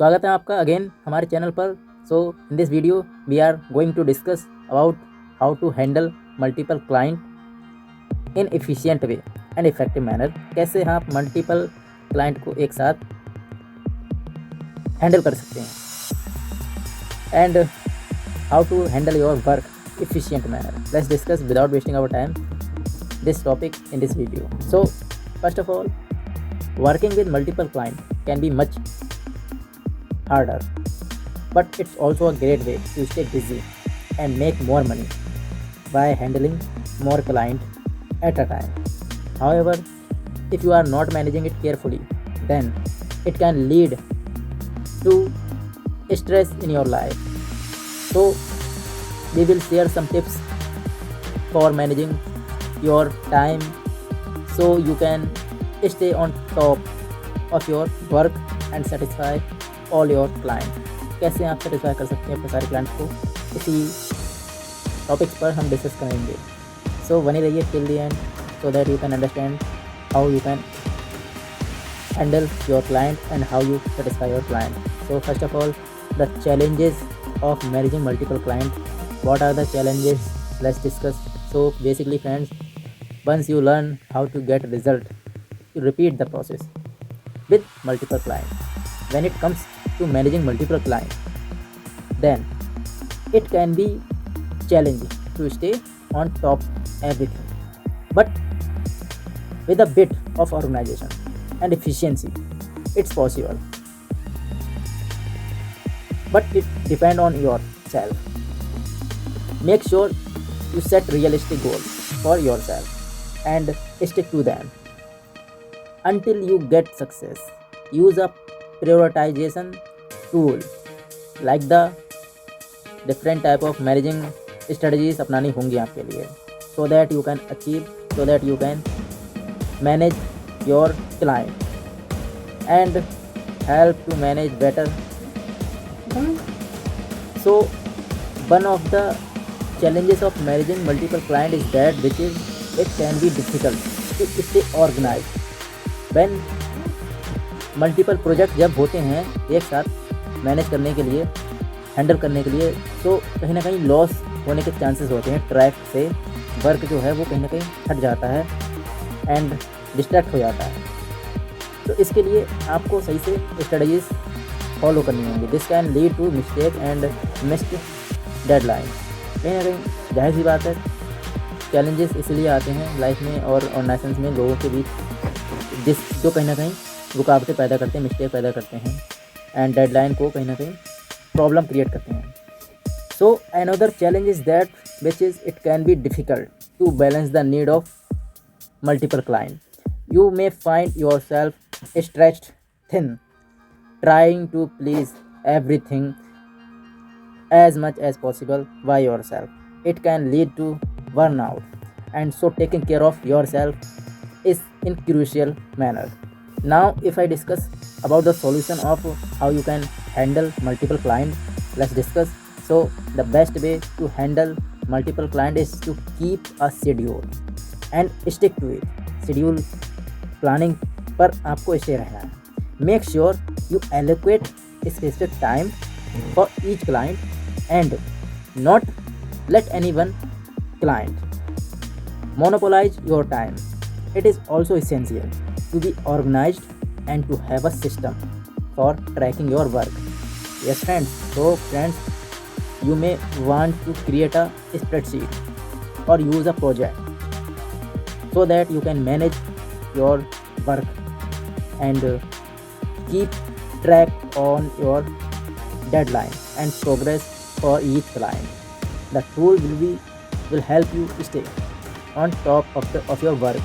स्वागत है आपका अगेन हमारे चैनल पर। So in this video we are going to discuss about how to handle multiple client in efficient way and effective manner. कैसे आप multiple client को एक साथ हैंडल कर सकते हैं and how to handle your work efficient manner. Let's discuss without wasting our time this topic in this video. So first of all, working with multiple clients can be much harder, but it's also a great way to stay busy and make more money by handling more clients at a time. However, if you are not managing it carefully, then it can lead to stress in your life. So we will share some tips for managing your time so you can stay on top of your work and satisfy all your clients. कैसे आप satisfy कर सकते हैं अपने सारे clients को, इसी topics पर हम डिस्कस करेंगे. So बने रहिए till the end so that you can understand how you can handle your client and how you satisfy your client. So first of all, the challenges of managing multiple clients. What are the challenges? Let's discuss. So basically friends, once you learn how to get result, you repeat the process with multiple clients. When it comes to managing multiple clients, then it can be challenging to stay on top everything, but with a bit of organization and efficiency it's possible, but it depends on yourself. Make sure you set realistic goals for yourself and stick to them until you get success. Use a prioritization tool like the different type of managing strategies अपनानी होंगी आपके लिए so that you can achieve, so that you can manage your client and help to manage better. So one of the challenges of managing multiple clients is that which is it can be difficult to stay organized when multiple project जब होते हैं एक साथ manage करने के लिए, handle करने के लिए, तो कहीं ना कहीं लॉस होने के चांसेस होते हैं. ट्रैक से वर्क जो है वो कहीं ना कहीं हट जाता है एंड डिस्ट्रैक्ट हो जाता है. तो इसके लिए आपको सही से स्ट्रेटजीज फॉलो करनी होंगी. This can lead to mistake and missed deadline. कहीं ना कहीं जाहिर सी बात है चैलेंजेस इसलिए आते हैं लाइफ में और ऑर्गेनाइजेशंस में लोगों के बीच जो कहीं ना कहीं रुकावटें पैदा करते हैं, मिस्टेक पैदा करते हैं एंड डेडलाइन को कहीं ना कहीं प्रॉब्लम क्रिएट करते हैं. So another challenge is that which is it can be difficult to balance the need of multiple client. You may find yourself stretched thin trying to please everything as much as possible by yourself. It can lead to burnout, and so taking care of yourself is in crucial manner. Now if I discuss about the solution of how you can handle multiple clients, let's discuss. So the best way to handle multiple clients is to keep a schedule and stick to it. Schedule planning पर आपको stay रहना है. Make sure you allocate specific time for each client and not let anyone client monopolize your time. It is also essential to be organized and to have a system for tracking your work. Yes friends, so friends, you may want to create a spreadsheet or use a project so that you can manage your work and keep track on your deadline and progress for each client. The tool will help you stay on top of your work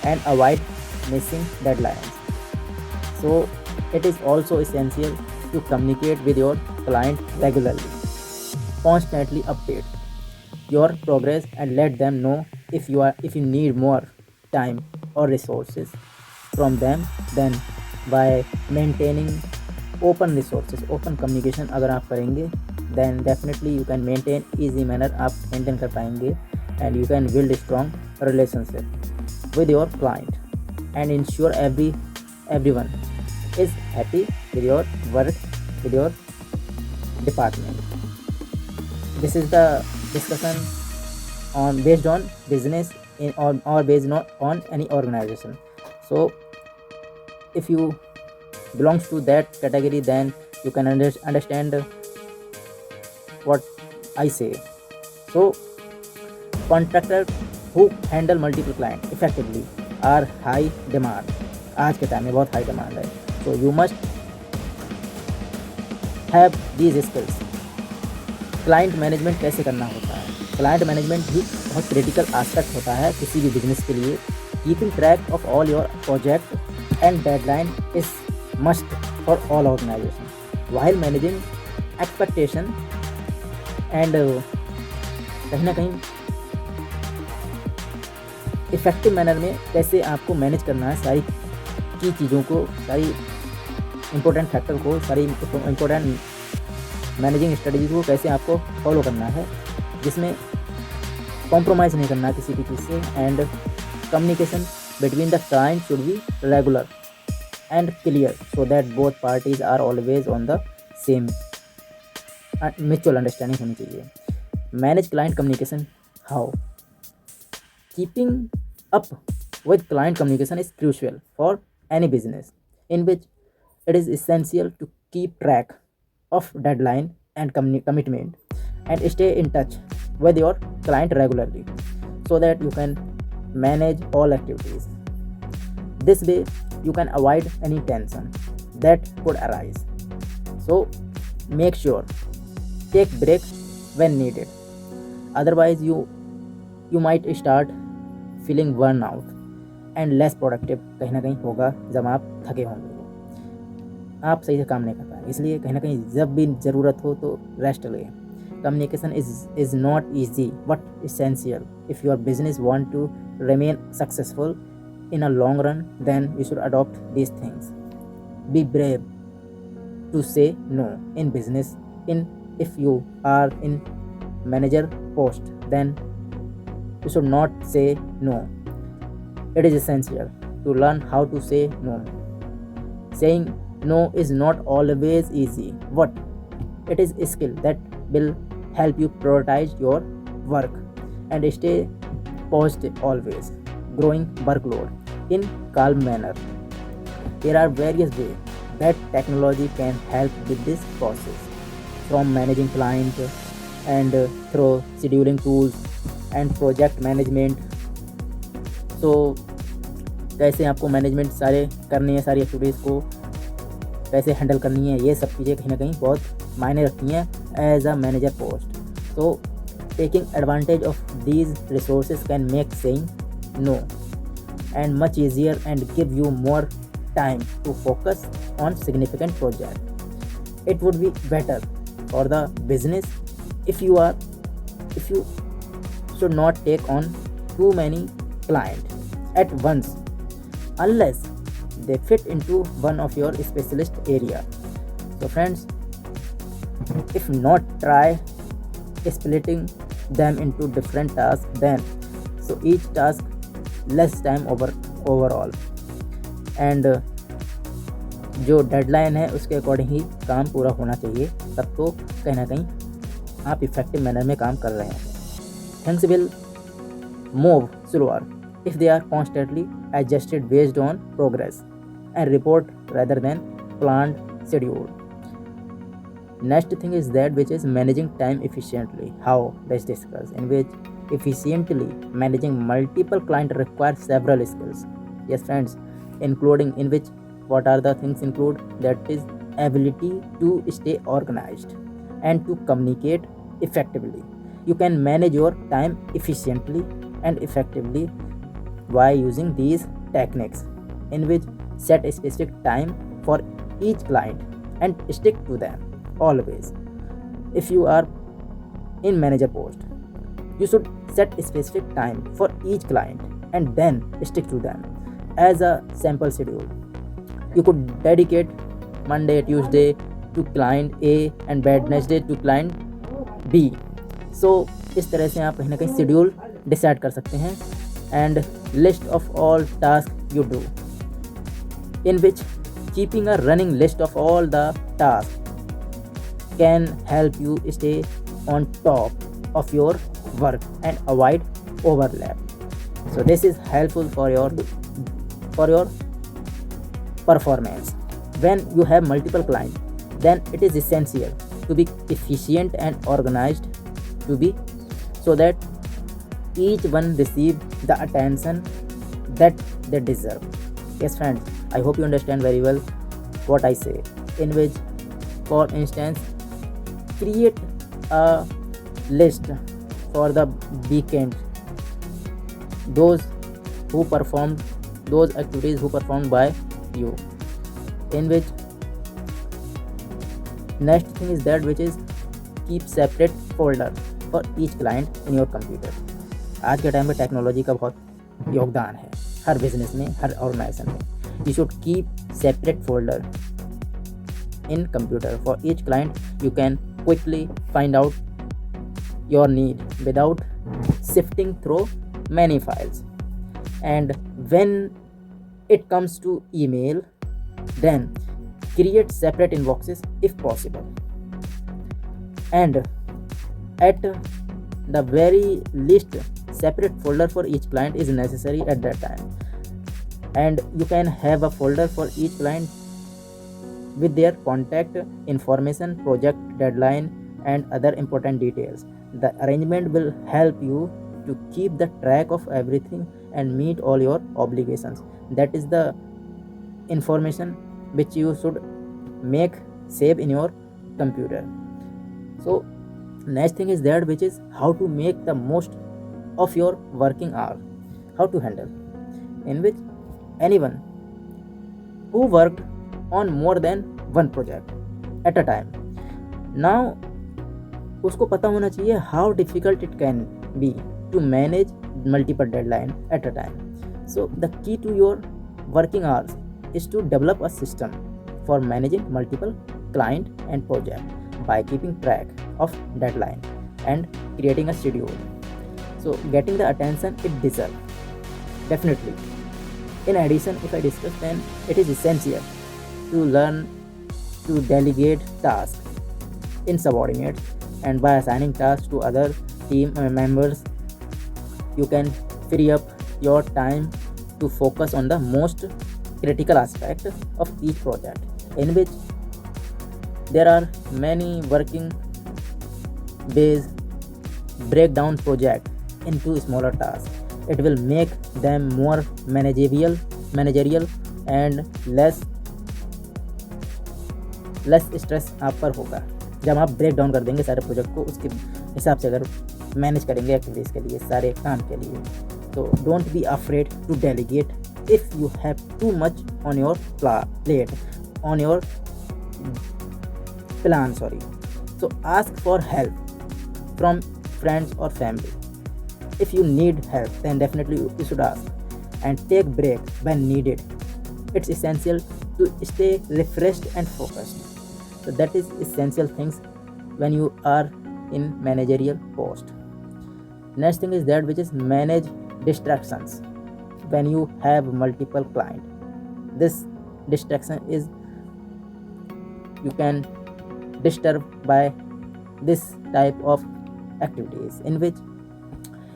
and avoid missing deadlines. So it is also essential to communicate with your client regularly. Constantly update your progress and let them know if you need more time or resources from them. Then by maintaining open resources, open communication अगर आप करेंगे then definitely you can maintain easy manner, आप maintain कर पाएंगे and you can build a strong relationship with your client and ensure everyone is happy with your work with your department. This is the discussion on based on business or based on any organization. So if you belongs to that category, then you can understand what I say. So contractor who handle multiple client effectively are high demand. आज के time में बहुत high demand है. So you must have these skills. Client management कैसे करना होता है? Client management भी बहुत क्रिटिकल एस्पेक्ट होता है किसी भी बिजनेस के लिए. Keeping track of all your project and deadline is must for all organisation. While managing expectation and कहीं ना कहीं इफेक्टिव मैनर में कैसे आपको मैनेज करना है सारी की चीज़ों को, सारी इम्पोर्टेंट फैक्टर को, सारी इम्पोर्टेंट मैनेजिंग स्ट्रेटजी को कैसे आपको फॉलो करना है, जिसमें कॉम्प्रोमाइज़ नहीं करना किसी भी चीज़ से. And communication between the client should be regular and clear so that both parties are always on the same mutual understanding होनी चाहिए. Manage client communication how? Keeping up with client communication is crucial for any business in which it is essential to keep track of deadline and commitment and stay in touch with your client regularly so that you can manage all activities. This way you can avoid any tension that could arise. So make sure take breaks when needed. Otherwise you might start feeling burn out and less productive कहीं ना कहीं होगा जब आप थके होंगे, आप सही से काम नहीं कर पाएंगे. इसलिए कहीं ना कहीं जब भी ज़रूरत हो तो रेस्ट लें. Communication is not easy but essential if your business want to remain successful in a long run. Then you should adopt these things. Be brave to say no in business. If you are in manager post, then you should not say no. It is essential to learn how to say no. Saying no is not always easy, but it is a skill that will help you prioritize your work and stay positive always. Growing workload in calm manner. There are various ways that technology can help with this process, from managing client and through scheduling tools and project management. So कैसे आपको management सारे करनी है, सारी activities को कैसे handle करनी है, ये सब चीज़ें कहीं ना कहीं बहुत मायने रखती हैं as a manager post. So taking advantage of these resources can make saying no and much easier and give you more time to focus on significant project. It would be better for the business if you should not take on too many clients at once unless they fit into one of your specialist area. So friends, if not, try splitting them into different tasks, then so each task less time overall and जो deadline है उसके according ही काम पूरा होना चाहिए, तब तो कहीं ना कहीं आप इफेक्टिव मैनर में काम कर रहे हैं. Things will move slower if they are constantly adjusted based on progress and report rather than planned schedule. Next thing is that which is managing time efficiently. How? Let's discuss. In which efficiently managing multiple clients requires several skills. Yes friends, including in which what are the things include? That is ability to stay organized and to communicate effectively. You can manage your time efficiently and effectively by using these techniques, in which set a specific time for each client and stick to them always. If you are in manager post, you should set a specific time for each client and then stick to them as a sample schedule. You could dedicate Monday, Tuesday to client A and Wednesday to client B. So इस तरह से आप कहीं ना कहीं schedule decide कर सकते हैं. And list of all tasks you do, in which keeping a running list of all the tasks can help you stay on top of your work and avoid overlap. So this is helpful for your performance. When you have multiple clients, then it is essential to be efficient and organized to be so that each one receive the attention that they deserve. Yes friends, I hope you understand very well what I say, in which, for instance, create a list for the weekend, those activities who performed by you, in which next thing is that which is keep separate folder for each client in your computer. आज के time में technology का बहुत योगदान है हर business में, हर organisation में. You should keep separate folder in computer for each client. You can quickly find out your need without sifting through many files. And when it comes to email, then create separate inboxes if possible, and at the very least separate folder for each client is necessary at that time. And you can have a folder for each client with their contact information, project deadline, and other important details. The arrangement will help you to keep the track of everything and meet all your obligations. That is the information which you should make save in your computer. So next thing is that which is how to make the most of your working hour, how to handle, in which anyone who worked on more than one project at a time, now उसको पता होना चाहिए how difficult it can be to manage multiple deadline at a time. So the key to your working hours is to develop a system for managing multiple client and project by keeping track of deadline and creating a schedule. So getting the attention it deserves, definitely. In addition, if I discuss, then it is essential to learn to delegate tasks in subordinates, and by assigning tasks to other team members, you can free up your time to focus on the most critical aspect of each project, in which there are many working ways. Break down project into smaller tasks. It will make them more managerial and less stress आप पर होगा. जब आप break down कर देंगे सारे project को, उसके हिसाब से अगर मैनेज करेंगे एक्टिविटीज़ के लिए, सारे काम के लिए, तो don't be afraid to delegate if you have too much on your plate, on your plan, sorry. So ask for help from friends or family. If you need help, then definitely you should ask, and take break when needed. It's essential to stay refreshed and focused. So that is essential things when you are in managerial post. Next thing is that which is manage distractions when you have multiple clients. This distraction is you can disturb by this type of activities, in which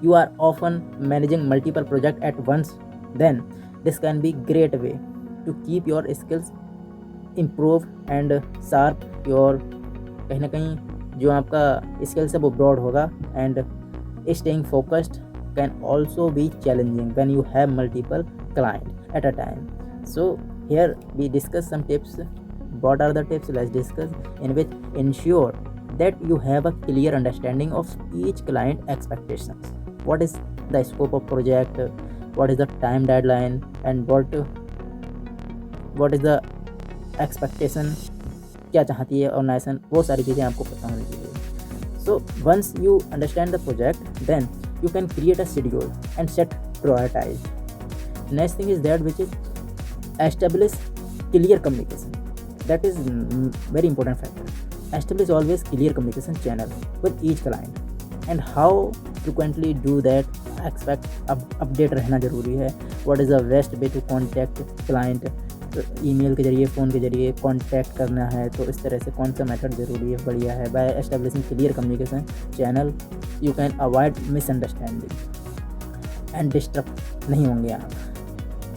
you are often managing multiple projects at once. Then this can be great way to keep your skills improve and sharp. your कहीं ना कहीं जो आपका skills है वो broad होगा, and staying focused can also be challenging when you have multiple clients at a time. So here we discuss some tips. What are the tips? Let's discuss, in which ensure that you have a clear understanding of each client expectations. What is the scope of project, what is the time deadline, and what is the expectation, क्या चाहती है organisation, वो सारी चीज़ें आपको पता होनी चाहिए. So once you understand the project, then you can create a schedule and set prioritize. Next thing is that which is establish clear communication. That is very important factor. Establish always clear communication channel with each client, and how frequently do that. Expect update रहना ज़रूरी है. What is the best way to contact client, email के ज़रिए, phone के ज़रिए contact करना है, तो इस तरह से कौन सा मेथड ज़रूरी है, बढ़िया है। By establishing clear communication channel you can avoid misunderstanding and disturb नहीं होंगे आप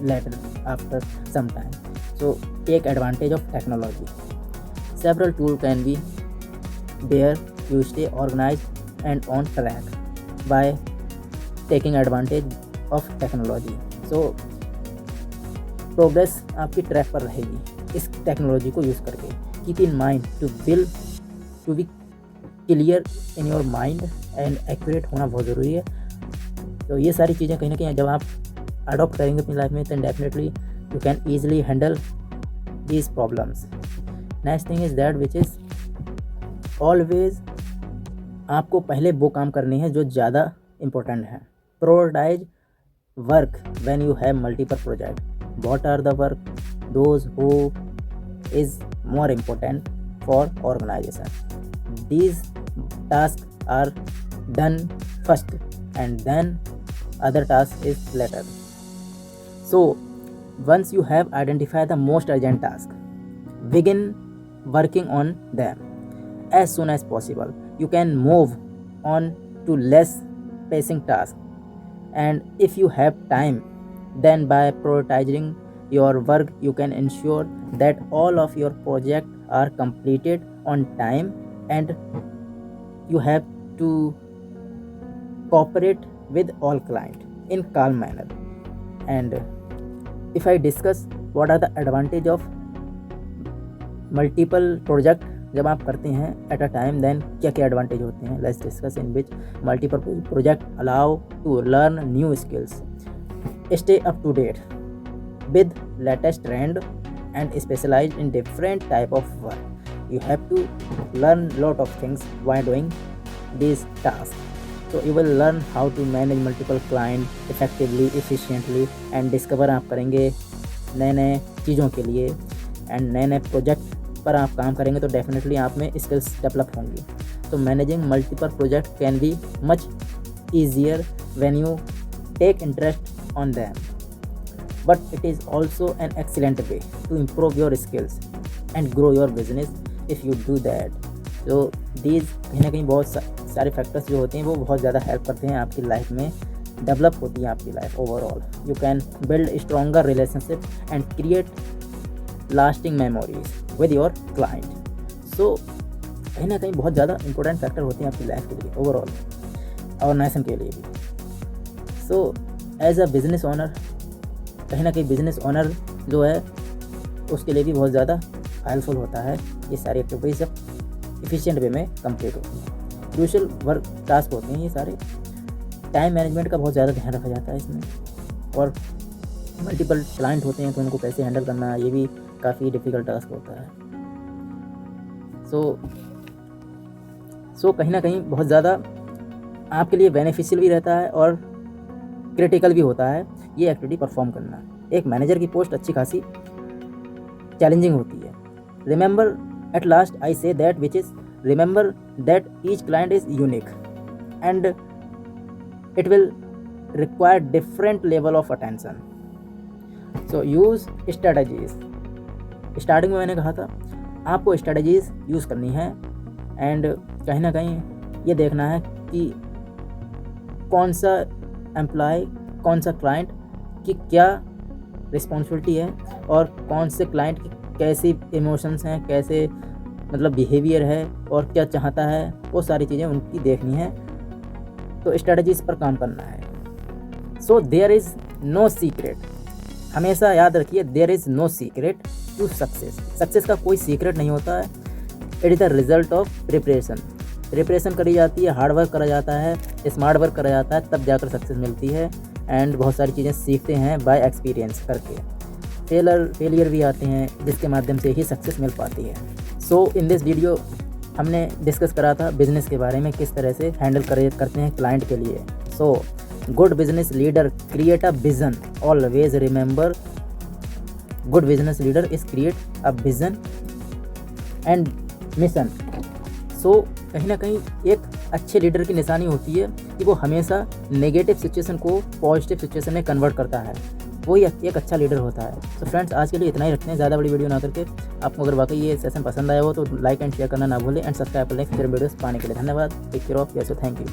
later after some time. So take advantage of technology, several tool can be there to stay organised and on track by taking advantage of technology. So progress आपकी track पर रहेगी इस technology को use करके। Keep in mind to be clear in your mind and accurate होना बहुत ज़रूरी है। तो ये सारी चीज़ें कहीं ना कहीं जब आप अडॉप्ट करेंगे अपनी लाइफ में, तो definitely you can easily handle these problems. Next thing is that which is always आपको पहले वो काम करनी है जो ज़्यादा इम्पोर्टेंट है। Prioritise work when you have multiple project. What are the work those who is more important for organization? These tasks are done first and then other task is later. So once you have identified the most urgent task, begin working on them as soon as possible. You can move on to less pressing tasks, and if you have time, then by prioritizing your work you can ensure that all of your projects are completed on time, and you have to cooperate with all clients in calm manner. And if I discuss what are the advantage of multiple project जब आप करते हैं at a time, then क्या क्या advantage होते हैं, let's discuss. In which multiple project allow to learn new skills, stay up to date with latest trend, and specialize in different type of work. You have to learn lot of things while doing these tasks. So you will learn how to manage multiple client effectively, efficiently, and discover आप करेंगे नए नए चीज़ों के लिए, and नए नए project पर आप काम करेंगे तो डेफिनेटली आप में स्किल्स डेवलप होंगी। तो managing multiple project can be much easier when you take interest on them, but it is also an excellent way to improve your skills and grow your business if you do that. So these कहीं ना कहीं बहुत सारे factors जो होते हैं वो बहुत ज़्यादा हेल्प करते हैं आपकी लाइफ में, डेवलप होती है आपकी life overall. You can build stronger relationship and create lasting memories with your client. So कहीं ना कहीं बहुत ज़्यादा इंपॉर्टेंट फैक्टर होते हैं आपकी लाइफ के लिए ओवरऑल, ऑर्गेनाइजेशन के लिए भी। So as a business owner, कहीं ना कहीं बिज़नेस ओनर जो है उसके लिए भी बहुत ज़्यादा हेल्पफुल होता है ये सारी एक्टिविटीज जब एफिशिएंट वे में कंप्लीट होती हैं। क्रूशियल वर्क टास्क होते हैं ये सारे। टाइम मैनेजमेंट का बहुत ज़्यादा ध्यान रखा जाता है इसमें, और मल्टीपल क्लाइंट होते हैं तो उनको कैसे हैंडल करना ये भी काफ़ी डिफ़िकल्ट टास्क होता है। सो कहीं ना कहीं बहुत ज़्यादा आपके लिए बेनिफिशियल भी रहता है और क्रिटिकल भी होता है ये एक्टिविटी परफॉर्म करना। एक मैनेजर की पोस्ट अच्छी खासी चैलेंजिंग होती है। Remember at last I say that which is remember that each client is unique and it will require different level of attention. So use strategies. Starting में मैंने कहा था आपको स्ट्रेटजीज यूज़ करनी है, एंड कहीं ना कहीं ये देखना है कि कौन सा एम्प्लॉय, कौन सा क्लाइंट की क्या रिस्पॉन्सिबिलिटी है, और कौन से क्लाइंट की कैसी इमोशंस हैं, कैसे मतलब बिहेवियर है, और क्या चाहता है, वो सारी चीज़ें उनकी देखनी है। तो स्ट्रेटजीज पर काम करना है। So there is no secret, हमेशा याद रखिए there is no secret to success. Success का कोई सीक्रेट नहीं होता है। It is the result of preparation करी जाती है, हार्ड वर्क करा जाता है, स्मार्ट वर्क करा जाता है, तब जाकर सक्सेस मिलती है। एंड बहुत सारी चीज़ें सीखते हैं बाय एक्सपीरियंस करके। फेलियर भी आते हैं जिसके माध्यम से ही सक्सेस मिल पाती है। सो इन दिस वीडियो हमने डिस्कस करा था बिजनेस के बारे में, किस तरह से हैंडल करते हैं क्लाइंट के लिए। So good business leader create a vision. Always remember good business leader is create a vision and mission. So कहीं ना कहीं एक अच्छे लीडर की निशानी होती है कि वो हमेशा नेगेटिव सिचुएशन को पॉजिटिव सिचुएशन में कन्वर्ट करता है। वो ही एक अच्छा लीडर होता है। तो फ्रेंड्स आज के लिए इतना ही रखते हैं, ज़्यादा बड़ी वीडियो ना करके। आपको अगर वाकई ये सेशन पसंद आया हो तो लाइक एंड शेयर करना ना भूलें एंड सब्सक्राइब कर लें फ्यूचर वीडियोस पाने के लिए। धन्यवाद। Take care of yourself. Thank you.